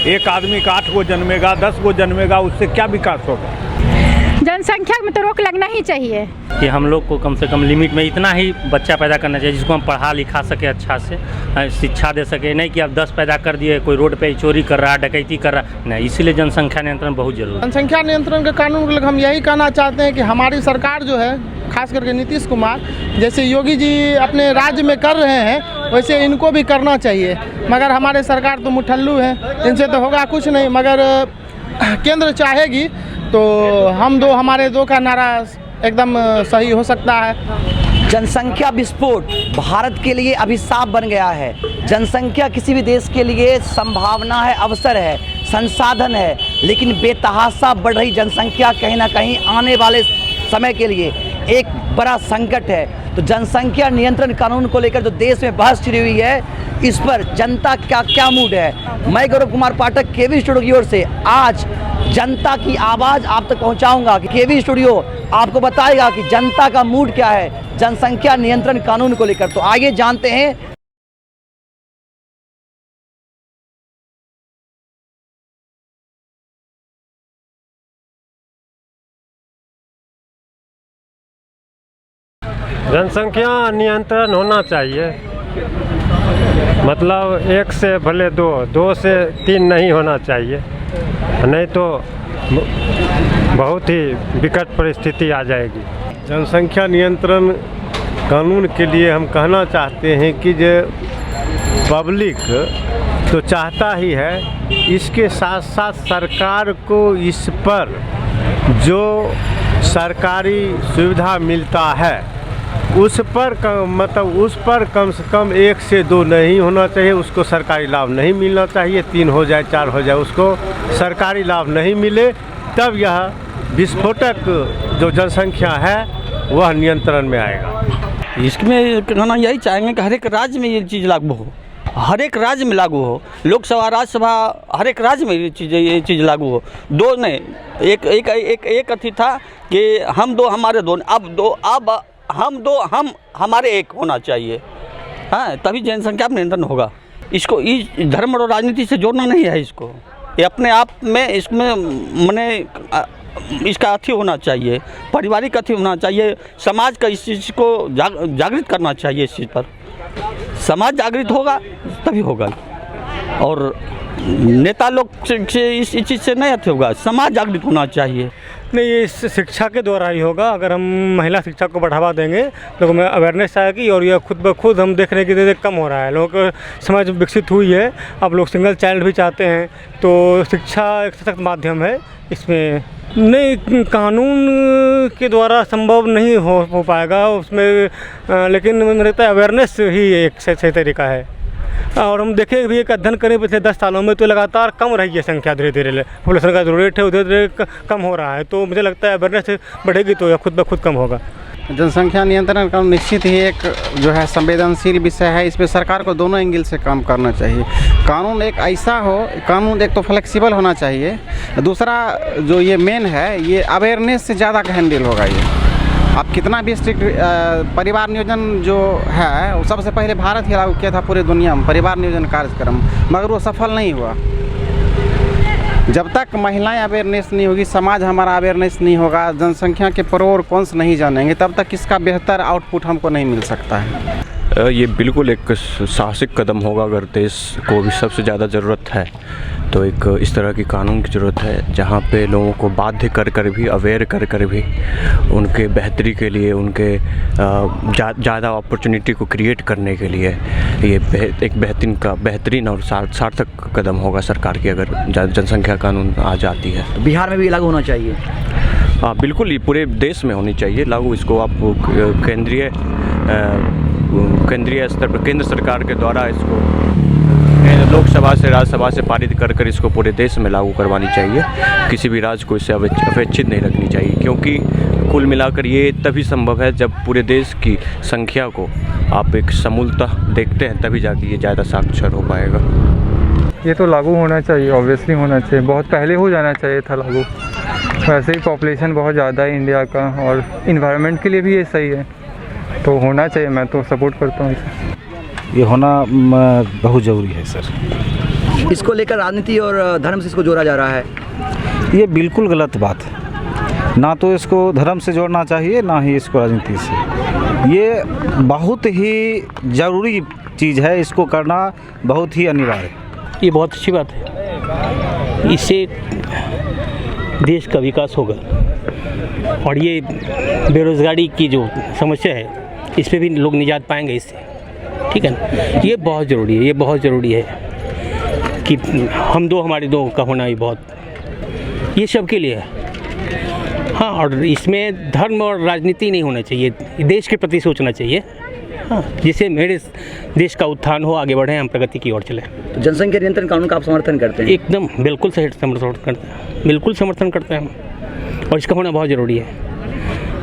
एक आदमी का 8 गो जन्मेगा, 10 गो जन्मेगा, उससे क्या विकास होगा? जनसंख्या में तो रोक लगना ही चाहिए कि हम लोग को कम से कम लिमिट में इतना ही बच्चा पैदा करना चाहिए जिसको हम पढ़ा लिखा सके, अच्छा से शिक्षा दे सके। नहीं कि अब 10 पैदा कर दिए, कोई रोड पे चोरी कर रहा है, डकैती कर रहा है, नहीं। इसीलिए जनसंख्या नियंत्रण बहुत जरूरी है। जनसंख्या नियंत्रण के कानून के लिए हम यही कहना चाहते हैं कि हमारी सरकार जो है, खास करके नीतीश कुमार, जैसे योगी जी अपने राज्य में कर रहे हैं वैसे इनको भी करना चाहिए। मगर हमारे सरकार तो मुठल्लू है, इनसे तो होगा कुछ नहीं। मगर केंद्र चाहेगी तो हमारे दो का नारा एकदम सही हो सकता है। जनसंख्या विस्फोट भारत के लिए अभिशाप बन गया है। जनसंख्या किसी भी देश के लिए संभावना है, अवसर है, संसाधन है, लेकिन बेतहाशा बढ़ रही जनसंख्या कहीं ना कहीं आने वाले समय के लिए एक बड़ा संकट है। तो जनसंख्या नियंत्रण कानून को लेकर जो देश में बहस छिड़ी हुई है, इस पर जनता का क्या मूड है? मैं गौरव कुमार पाठक केवी स्टूडियो की ओर से आज जनता की आवाज़ आप तक पहुंचाऊंगा कि केवी स्टूडियो आपको बताएगा कि जनता का मूड क्या है जनसंख्या नियंत्रण कानून को लेकर। तो आइए जानते हैं। जनसंख्या नियंत्रण होना चाहिए, मतलब 1 से भले 2, 2 से 3 नहीं होना चाहिए, नहीं तो बहुत ही विकट परिस्थिति आ जाएगी। जनसंख्या नियंत्रण कानून के लिए हम कहना चाहते हैं कि जो पब्लिक तो चाहता ही है, इसके साथ साथ सरकार को इस पर जो सरकारी सुविधा मिलता है उस पर कम से कम 1 से 2 नहीं होना चाहिए। उसको सरकारी लाभ नहीं मिलना चाहिए। 3 हो जाए, 4 हो जाए, उसको सरकारी लाभ नहीं मिले, तब यह विस्फोटक जो जनसंख्या है वह नियंत्रण में आएगा। इसमें कहना यही चाहेंगे कि हर एक राज्य में ये चीज़ लागू हो, हर एक राज्य में लागू हो। लोकसभा, राज्यसभा, हर एक राज्य में ये चीज़ लागू हो। 2 नहीं, एक अथी था कि हम 2 हमारे 2, अब हम 2 हम हमारे 1 होना चाहिए। हाँ, तभी जनसंख्या नियंत्रण होगा। इसको इस धर्म और राजनीति से जोड़ना नहीं है। इसको ये अपने आप में इसमें मने इसका अथी होना चाहिए, पारिवारिक अथी होना चाहिए। समाज का इस चीज़ को जागृत करना चाहिए। इस चीज़ पर समाज जागृत होगा तभी होगा। और नेता लोग से इस चीज़ से नहीं अथी होगा, समाज जागृत होना चाहिए। नहीं, ये शिक्षा के द्वारा ही होगा। अगर हम महिला शिक्षा को बढ़ावा देंगे, लोगों में अवेयरनेस आएगी और यह खुद ब खुद हम देख रहे हैं कि कम हो रहा है। लोगों को समाज विकसित हुई है, अब लोग सिंगल चाइल्ड भी चाहते हैं। तो शिक्षा एक सशक्त माध्यम है। इसमें नहीं, कानून के द्वारा संभव नहीं हो पाएगा उसमें, लेकिन मुझे लगता है अवेयरनेस ही एक सही तरीका है। और हम देखें भी एक अध्ययन करें पिछले 10 सालों में तो लगातार कम रही है संख्या, धीरे धीरे पॉपुलेशन का जो रेट है धीरे धीरे कम हो रहा है। तो मुझे लगता है अवेयरनेस बढ़ेगी तो यह खुद ब खुद कम होगा। जनसंख्या नियंत्रण कानून निश्चित ही एक जो है संवेदनशील विषय है। इस पर सरकार को दोनों एंगल से काम करना चाहिए। कानून एक ऐसा हो, कानून एक तो फ्लेक्सिबल होना चाहिए, दूसरा जो ये मेन है ये अवेयरनेस से ज़्यादा हैंडल होगा। ये अब कितना भी स्ट्रिक्ट परिवार नियोजन जो है वो सबसे पहले भारत ही लागू किया था पूरे दुनिया में परिवार नियोजन कार्यक्रम, मगर वो सफल नहीं हुआ। जब तक महिलाएं अवेयरनेस नहीं होगी, समाज हमारा अवेयरनेस नहीं होगा, जनसंख्या के प्रो और कॉन्स नहीं जानेंगे, तब तक इसका बेहतर आउटपुट हमको नहीं मिल सकता है। ये बिल्कुल एक साहसिक कदम होगा। अगर देश को भी सबसे ज़्यादा ज़रूरत है तो एक इस तरह की कानून की ज़रूरत है जहाँ पे लोगों को बाध्य कर भी, अवेयर कर भी उनके बेहतरी के लिए, उनके ज़्यादा अपॉर्चुनिटी को क्रिएट करने के लिए ये एक बेहतरीन और सार्थक कदम होगा सरकार की अगर जनसंख्या कानून आ जाती है। तो बिहार में भी लागू होना चाहिए। हाँ बिल्कुल, ये पूरे देश में होनी चाहिए लागू। इसको आप केंद्रीय स्तर पर केंद्र सरकार के द्वारा इसको लोकसभा से, राज्यसभा से पारित कर इसको पूरे देश में लागू करवानी चाहिए। किसी भी राज्य को इससे अपेक्षित नहीं रखनी चाहिए, क्योंकि कुल मिलाकर ये तभी संभव है जब पूरे देश की संख्या को आप एक समूलतः देखते हैं, तभी जाके ये ज़्यादा साक्षर हो पाएगा। ये तो लागू होना चाहिए, ऑब्वियसली होना चाहिए। बहुत पहले हो जाना चाहिए था लागू। वैसे ही पॉपुलेशन बहुत ज़्यादा है इंडिया का और इन्वायरमेंट के लिए भी ये सही है, तो होना चाहिए। मैं तो सपोर्ट करता हूँ इसे। ये होना बहुत ज़रूरी है सर। इसको लेकर राजनीति और धर्म से इसको जोड़ा जा रहा है। ये बिल्कुल गलत बात है। ना तो इसको धर्म से जोड़ना चाहिए, ना ही इसको राजनीति से। ये बहुत ही ज़रूरी चीज़ है, इसको करना बहुत ही अनिवार्य है। ये बहुत अच्छी बात है, इससे देश का विकास होगा और ये बेरोज़गारी की जो समस्या है इस पे भी लोग निजात पाएंगे इससे, ठीक है ना। ये बहुत ज़रूरी है, ये बहुत ज़रूरी है कि हम दो हमारे दो का होना ही बहुत, ये सबके लिए है। हाँ, और इसमें धर्म और राजनीति नहीं होना चाहिए, देश के प्रति सोचना चाहिए। हाँ, जिससे मेरे देश का उत्थान हो, आगे बढ़े, हम प्रगति की ओर चले। तो जनसंख्या नियंत्रण कानून का आप समर्थन करते हैं? एकदम बिल्कुल सही समर्थन करते हैं, बिल्कुल समर्थन करते हैं हम, और इसका होना बहुत ज़रूरी है।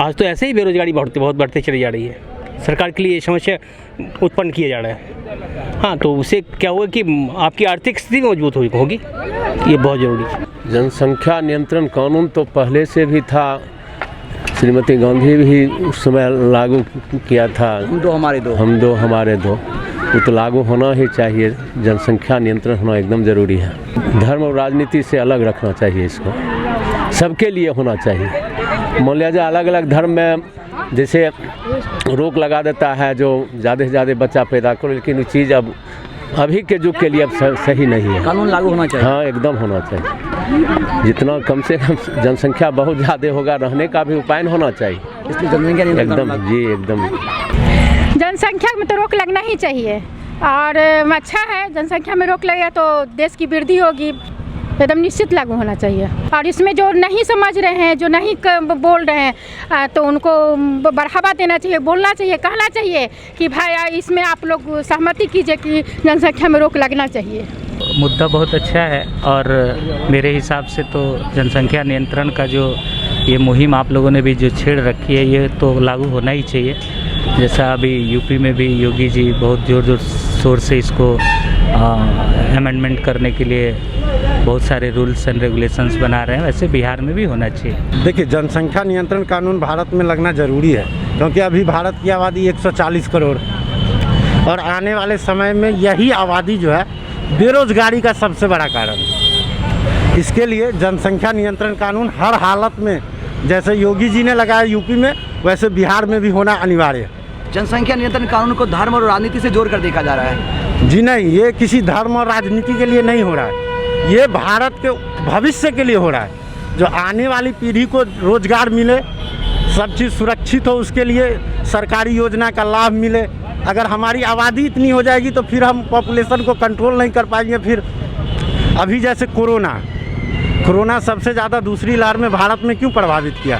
आज तो ऐसे ही बेरोजगारी बहुत बढ़ते चली जा रही है, सरकार के लिए ये समस्या उत्पन्न किया जा रहा है। हाँ, तो उससे क्या होगा कि आपकी आर्थिक स्थिति मजबूत होगी, ये बहुत ज़रूरी है। जनसंख्या नियंत्रण कानून तो पहले से भी था, श्रीमती गांधी भी उस समय लागू किया था। हम दो हमारे दो, हम दो हमारे दो, वो तो लागू होना ही चाहिए। जनसंख्या नियंत्रण होना एकदम ज़रूरी है। धर्म और राजनीति से अलग रखना चाहिए, इसको सबके लिए होना चाहिए। मान लिया जाए अलग अलग धर्म में जैसे रोक लगा देता है जो ज़्यादा से ज़्यादा बच्चा पैदा करो, लेकिन ये चीज़ अब अभी के युग के लिए अब सही नहीं है। कानून लागू होना चाहिए। हाँ, एकदम होना चाहिए। जितना कम से कम जनसंख्या बहुत ज़्यादा होगा, रहने का भी उपाय होना चाहिए। इसलिए जनसंख्या एकदम जी एकदम जनसंख्या में तो रोक लगना ही चाहिए, और अच्छा है जनसंख्या में रोक लगेगा तो देश की वृद्धि होगी, एकदम निश्चित लागू होना चाहिए। और इसमें जो नहीं समझ रहे हैं, जो नहीं बोल रहे हैं, तो उनको बढ़ावा देना चाहिए, बोलना चाहिए, कहना चाहिए कि भाई इसमें आप लोग सहमति कीजिए कि जनसंख्या में रोक लगना चाहिए। मुद्दा बहुत अच्छा है, और मेरे हिसाब से तो जनसंख्या नियंत्रण का जो ये मुहिम आप लोगों ने भी जो छेड़ रखी है, ये तो लागू होना ही चाहिए। जैसा अभी यूपी में भी योगी जी बहुत ज़ोर शोर से इसको अमेंडमेंट करने के लिए बहुत सारे रूल्स एंड रेगुलेशंस बना रहे हैं, वैसे बिहार में भी होना चाहिए। देखिए, जनसंख्या नियंत्रण कानून भारत में लगना ज़रूरी है, क्योंकि अभी भारत की आबादी 140 करोड़, और आने वाले समय में यही आबादी जो है बेरोजगारी का सबसे बड़ा कारण है। इसके लिए जनसंख्या नियंत्रण कानून हर हालत में, जैसे योगी जी ने लगाया यूपी में, वैसे बिहार में भी होना अनिवार्य है। जनसंख्या नियंत्रण कानून को धर्म और राजनीति से जोड़कर देखा जा रहा है। जी नहीं, ये किसी धर्म और राजनीति के लिए नहीं हो रहा है, ये भारत के भविष्य के लिए हो रहा है। जो आने वाली पीढ़ी को रोजगार मिले, सब चीज़ सुरक्षित हो, उसके लिए सरकारी योजना का लाभ मिले। अगर हमारी आबादी इतनी हो जाएगी तो फिर हम पॉपुलेशन को कंट्रोल नहीं कर पाएंगे। फिर अभी जैसे कोरोना सबसे ज़्यादा दूसरी लहर में भारत में क्यों प्रभावित किया?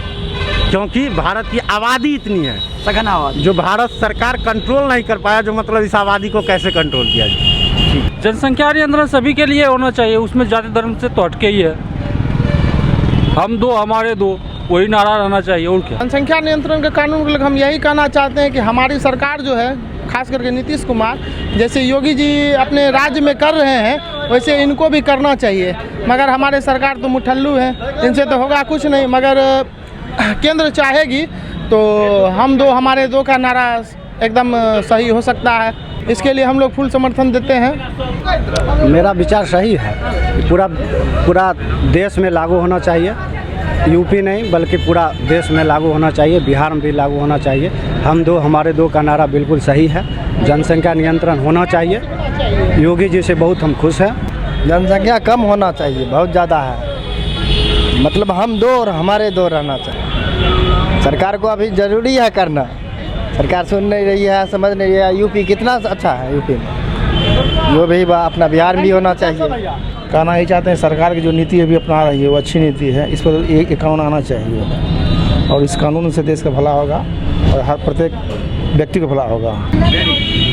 क्योंकि भारत की आबादी इतनी है, सघन आबादी, जो भारत सरकार कंट्रोल नहीं कर पाया। जो मतलब इस आबादी को कैसे कंट्रोल किया जाए? जनसंख्या नियंत्रण सभी के लिए होना चाहिए, उसमें जाति धर्म से तो हटके ही है। हम दो हमारे दो, वही नारा रहना चाहिए, और क्या। जनसंख्या नियंत्रण के कानून के हम यही कहना चाहते हैं कि हमारी सरकार जो है, खास करके नीतीश कुमार, जैसे योगी जी अपने राज्य में कर रहे हैं, वैसे इनको भी करना चाहिए। मगर हमारे सरकार तो मुठल्लू है, इनसे तो होगा कुछ नहीं। मगर केंद्र चाहेगी तो हम दो हमारे दो का नारा एकदम सही हो सकता है। इसके लिए हम लोग फुल समर्थन देते हैं। मेरा विचार सही है, पूरा देश में लागू होना चाहिए। यूपी नहीं बल्कि पूरा देश में लागू होना चाहिए, बिहार में भी लागू होना चाहिए। हम दो हमारे दो का नारा बिल्कुल सही है। जनसंख्या नियंत्रण होना चाहिए। योगी जी से बहुत हम खुश हैं। जनसंख्या कम होना चाहिए, बहुत ज़्यादा है, मतलब हम दो और हमारे दो रहना चाहिए। सरकार को अभी ज़रूरी है करना, सरकार सुन नहीं रही है, समझ नहीं रही है। यूपी कितना अच्छा है, यूपी में जो भी अपना बिहार में भी होना चाहिए। कहना ही चाहते हैं सरकार की जो नीति अभी अपना रही है वो अच्छी नीति है, इस पर एक कानून आना चाहिए, और इस कानून से देश का भला होगा और हर प्रत्येक व्यक्ति का भला होगा।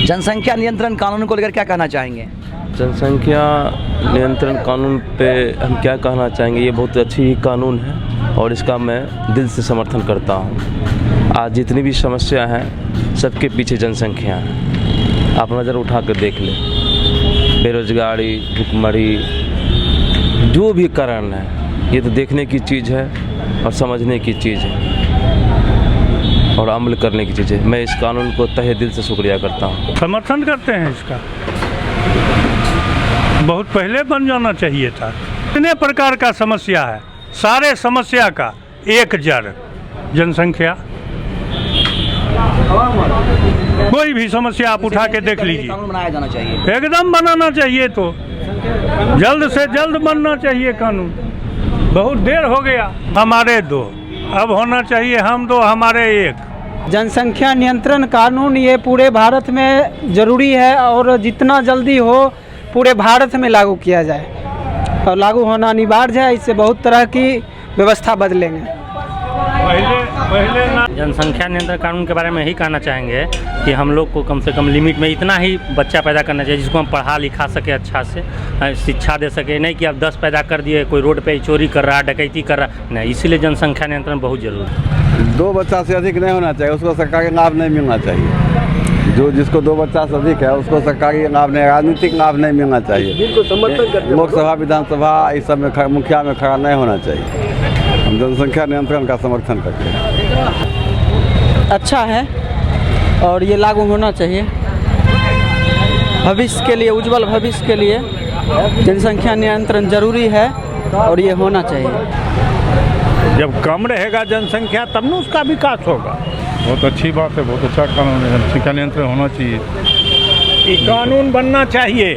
जनसंख्या नियंत्रण कानून को लेकर क्या कहना चाहेंगे? जनसंख्या नियंत्रण कानून पे हम क्या कहना चाहेंगे, ये बहुत अच्छी ही कानून है और इसका मैं दिल से समर्थन करता हूँ। आज जितनी भी समस्या हैं सबके पीछे जनसंख्या है। आप नज़र उठा कर देख लें, बेरोजगारी, भुखमरी, जो भी कारण है, ये तो देखने की चीज़ है और समझने की चीज़ है और अमल करने की चीज़ है। मैं इस कानून को तहे दिल से शुक्रिया करता हूँ। समर्थन करते हैं इसका। बहुत पहले बन जाना चाहिए था। इतने प्रकार का समस्या है, सारे समस्या का एक जड़ जनसंख्या। कोई भी समस्या आप उठा के देख लीजिए, कानून बनाया जाना चाहिए, एकदम बनाना चाहिए, तो जल्द से जल्द बनना चाहिए कानून। बहुत देर हो गया। हमारे दो, अब होना चाहिए हम दो हमारे एक। जनसंख्या नियंत्रण कानून ये पूरे भारत में ज़रूरी है और जितना जल्दी हो पूरे भारत में लागू किया जाए और लागू होना अनिवार्य है। इससे बहुत तरह की व्यवस्था बदलेंगे। पहले जनसंख्या नियंत्रण कानून के बारे में यही कहना चाहेंगे कि हम लोग को कम से कम लिमिट में इतना ही बच्चा पैदा करना चाहिए जिसको हम पढ़ा लिखा सके, अच्छा से शिक्षा दे सके। नहीं कि अब 10 पैदा कर दिए, कोई रोड पे चोरी कर रहा, डकैती कर रहा, नहीं। इसीलिए जनसंख्या नियंत्रण बहुत जरूरी है। 2 बच्चा से अधिक नहीं होना चाहिए, उसको सरकारी लाभ नहीं मिलना चाहिए। जो जिसको 2 बच्चा से अधिक है उसको सरकारी लाभ नहीं, राजनीतिक लाभ नहीं मिलना चाहिए। बिल्कुल समर्थन करते हैं। लोकसभा विधानसभा इस सब में मुखिया में खड़ा नहीं होना चाहिए। हम जनसंख्या नियंत्रण का समर्थन करते हैं। अच्छा है और ये लागू होना चाहिए। भविष्य के लिए, उज्जवल भविष्य के लिए जनसंख्या नियंत्रण जरूरी है और ये होना चाहिए। जब कम रहेगा जनसंख्या तब न उसका विकास होगा। बहुत अच्छी बात है, बहुत अच्छा कानून है, जनसंख्या नियंत्रण होना चाहिए। ये कानून बनना चाहिए।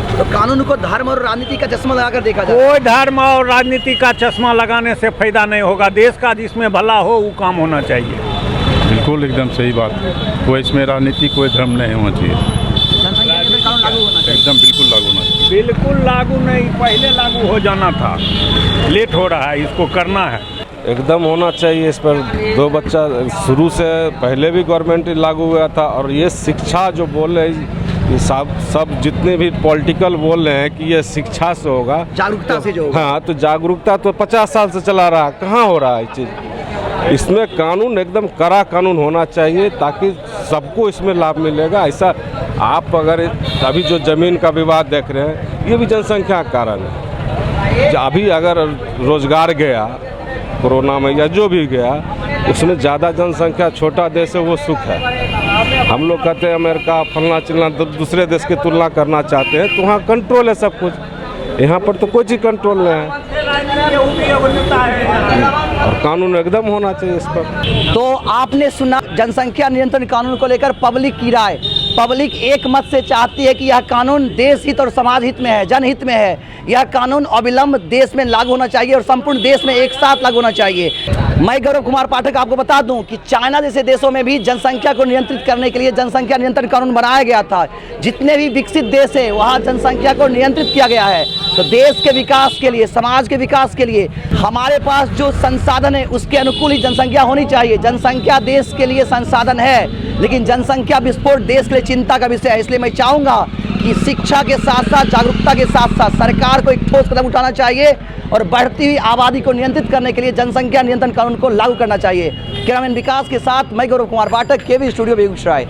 तो कानून को धर्म और राजनीति का चश्मा लगाकर देखा जाए। कोई धर्म और राजनीति का चश्मा लगाने से फायदा नहीं होगा। देश का जिसमें भला हो वो काम होना चाहिए। बिल्कुल एकदम सही बात है। कोई इसमें राजनीति कोई धर्म नहीं होना चाहिए। एकदम बिल्कुल लागू होना चाहिए। बिल्कुल लागू नहीं, पहले लागू हो जाना था, लेट हो रहा है, इसको करना है। एकदम होना चाहिए इस पर 2 बच्चा। शुरू से पहले भी गवर्नमेंट लागू हुआ था। और ये शिक्षा जो बोल रहे हैं, ये सब जितने भी पॉलिटिकल बोल रहे हैं कि ये शिक्षा से होगा, जागरूकता से जो होगा। हाँ, तो जागरूकता तो 50 साल से चला रहा, कहाँ हो रहा है ये चीज़। इसमें कानून एकदम कड़ा कानून होना चाहिए ताकि सबको इसमें लाभ मिलेगा। ऐसा आप अगर अभी जो ज़मीन का विवाद देख रहे हैं, ये भी जनसंख्या का कारण है। अभी अगर रोजगार गया कोरोना में या जो भी गया, उसमें ज़्यादा जनसंख्या, छोटा देश है वो सुख है। हम लोग कहते हैं अमेरिका फलना चिलना दूसरे देश की तुलना करना चाहते हैं, तो वहाँ कंट्रोल है सब कुछ। यहाँ पर तो कोई चीज़ कंट्रोल नहीं है और कानून एकदम होना चाहिए इस पर। तो आपने सुना जनसंख्या नियंत्रण कानून को लेकर पब्लिक की राय। पब्लिक एक मत से चाहती है कि यह कानून देश हित और समाज हित में है, जनहित में है। यह कानून अविलंब देश में लागू होना चाहिए और संपूर्ण देश में एक साथ लागू होना चाहिए। मैं गौरव कुमार पाठक आपको बता दूं कि चाइना जैसे देशों में भी जनसंख्या को नियंत्रित करने के लिए जनसंख्या नियंत्रण कानून बनाया गया था। जितने भी विकसित देश है वहाँ जनसंख्या को नियंत्रित किया गया है। तो देश के विकास के लिए, समाज के विकास के लिए हमारे पास जो संसाधन है उसके अनुकूल ही जनसंख्या होनी चाहिए। जनसंख्या देश के लिए संसाधन है, लेकिन जनसंख्या विस्फोट देश के लिए चिंता का विषय है। इसलिए मैं चाहूँगा कि शिक्षा के साथ साथ, जागरूकता के साथ साथ सरकार को एक ठोस कदम उठाना चाहिए और बढ़ती हुई आबादी को नियंत्रित करने के लिए जनसंख्या नियंत्रण कानून को लागू करना चाहिए। कैमरामैन विकास के साथ मैं गौरव कुमार पाठक, केवी स्टूडियो, बेगूसराय।